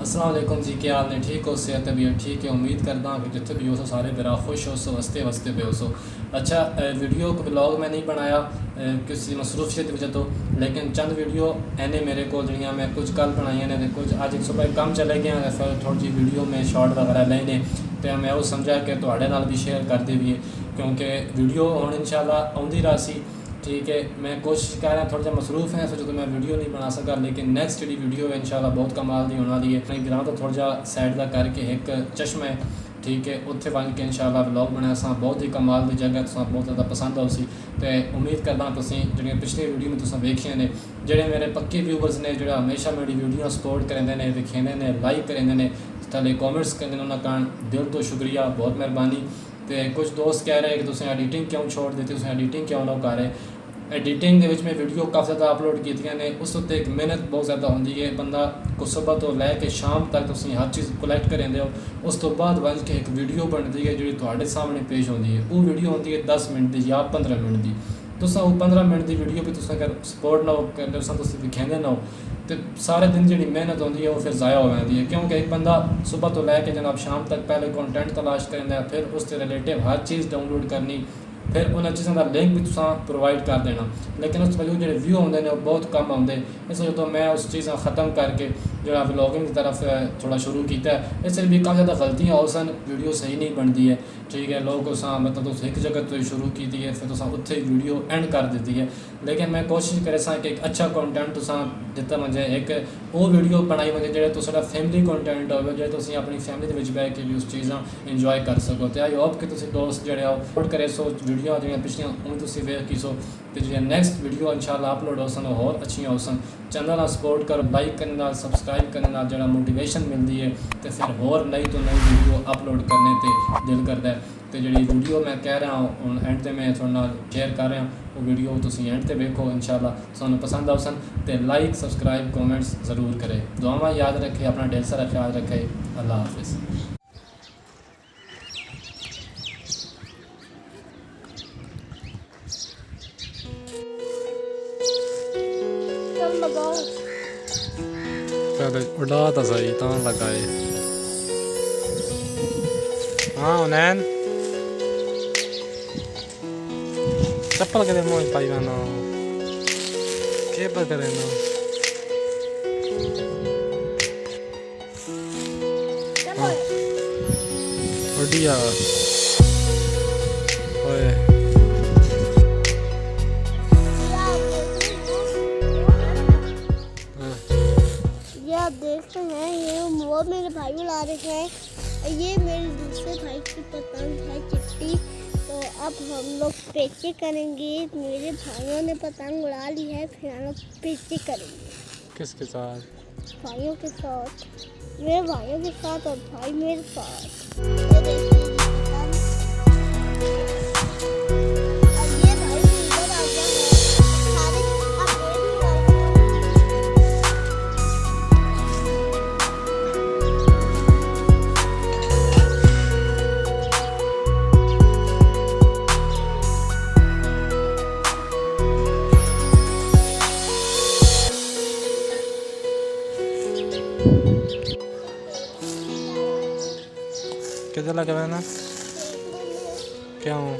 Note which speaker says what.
Speaker 1: अस्सलाम वालेकुम जी, क्या हाल ने? ठीक हो? सेहत तबीयत ठीक है? उम्मीद करता हूँ कि जितने भी हो सारे मेरा खुश हो, सो हंसते वसते पे हो। अच्छा, वीडियो को ब्लॉग में नहीं बनाया किसी मसरूफियत की वजह तो, लेकिन चंद वीडियो एने मेरे को जड़ियाँ मैं कुछ कल बनाई ने, कुछ आज एक सुबह कम चले गए हैं, फिर थोड़ी जी वीडियो में शॉर्ट वगैरह लेने तो मैं वो समझा कि थोड़े नाल भी शेयर कर दे भी है, क्योंकि वीडियो हम इंशाल्लाह आउंदी रासी। ठीक है, मैं कोशिश कर रहा थोड़ा जहा मसरूफ है, सोचो तो मैं वीडियो नहीं बना सका, लेकिन नेक्स्ट जी वीडियो है इंशाल्लाह बहुत कमाल की होने वाली है। मैं ग्रां तो थोड़ा जहा साइड का करके एक चश्मा है, ठीक है, उत्थे बन के इंशाल्लाह व्लॉग बनाया सा, बहुत ही कमाल की जगह, तुसा बहुत ज़्यादा पसंद आओ सी। तो उम्मीद करदा तुसीं जिहड़ियां पिछली वीडियो में तुसां वेखियां ने, जिहड़े मेरे पक्के व्यूवर्स ने, जो हमेशा मेरी वीडियो सपोर्ट करेंदे ने, दिखेंदे ने, लाइक करेंदे ने, थले कॉमेंट्स करेंदे ने, उन्हां कारण दिल तो शुक्रिया, बहुत मेहरबानी। तो कुछ दोस्त कह रहे हैं कि तुसीं एडिटिंग क्यों छोड़ देते, तुसीं एडिटिंग क्यों ना कर रहे। एडिटिंग के मैं वीडियो काफ़ी ज़्यादा अपलोड की ने, उस उत्ते एक मेहनत बहुत ज़्यादा होंगी है। बंदा को सुबह तो लैके शाम तक तुसीं हर चीज़ कलैक्ट करेंदे हो, उस तो बाद बन के एक वीडियो बनती है जी थोड़े सामने पेश होती है। वो वीडियो होती है 10 मिनट की या 15 मिनट की। तुसा वो 15 मिनट की वीडियो भी तुस अगर सपोर्ट ना हो कर दिखाते ना हो तो सारे दिन जी मेहनत होती है वो फिर ज़ाया हो जाती है, क्योंकि एक बंदा सुबह तो लैके जनाब शाम तक पहले कंटेंट तलाश करेंदा, फिर उससे रिलेटिव हर चीज़ डाउनलोड करनी, फिर उन्होंने चीज़ों का लिंक भी तुसा प्रोवाइड कर देना, लेकिन उस वजह जो व्यू आते हैं बहुत कम आते। इस वजह तो मैं उस चीज़ ख़त्म करके जो व्लॉगिंग की तरफ थोड़ा शुरू किया है। इससे भी काफ़ी ज़्यादा गलतियाँ हो सन, वीडियो सही नहीं बनती है। ठीक है, लोग मतलब तुम एक जगह तो शुरू की है, फिर तुम उत्थे वीडियो एंड कर देती है। लेकिन मैं कोशिश करे सा कि एक अच्छा कंटेंट तुसा दिता, मुझे एक वो वीडियो बनाई मुझे जो तुम फैमिली कंटेंट हो, जो तुम अपनी फैमिली के बह के भी उस चीज़ा इंजॉय कर सको। तो आई होप कि तुम दोस्त जो सपोर्ट करे सो वीडियो जो पिछलियाँ उन्हें तुम वेख की सो, तो जो नेक्स्ट वीडियो इंशाल्लाह अपलोड हो सन होर अच्छी हो सन। चैनल सपोर्ट करो, लाइक करने सबसक्राइब करने जो मोटिवेशन मिलती है, तो फिर होर नई तो नई वीडियो अपलोड करने पर दिल करता है। तो जी वीडियो मैं कह रहा हूँ एंड से मैं थोड़ा शेयर कर रहा हूँ, वो वीडियो तुम एंड से वेखो, इंशाल्लाह सानू पसंद आओ सन। तो लाइक सब्सक्राइब कमेंट्स ज़रूर करें, दुआवां याद रखें, अपना ढेर सारा ख्याल रखें। अल्लाह हाफिज़। पहले उड़ा तो सही तो लगाए। हाँ उन्हें चप्पल के मुँह पाई ना के पर करे ना बढ़िया ओए
Speaker 2: आप देख रहे हैं, ये वो मेरे भाई बुला रहे हैं, ये मेरे दूसरे भाई की पतंग है चिट्टी। तो अब हम लोग पेचे करेंगे। मेरे भाइयों ने पतंग उड़ा ली है, फिर हम लोग पेचे करेंगे।
Speaker 1: किसके साथ?
Speaker 2: भाइयों के साथ, मेरे भाइयों के साथ और भाई मेरे साथ। ये देखिए
Speaker 1: किधर लगा हुआ है ना? क्या हूँ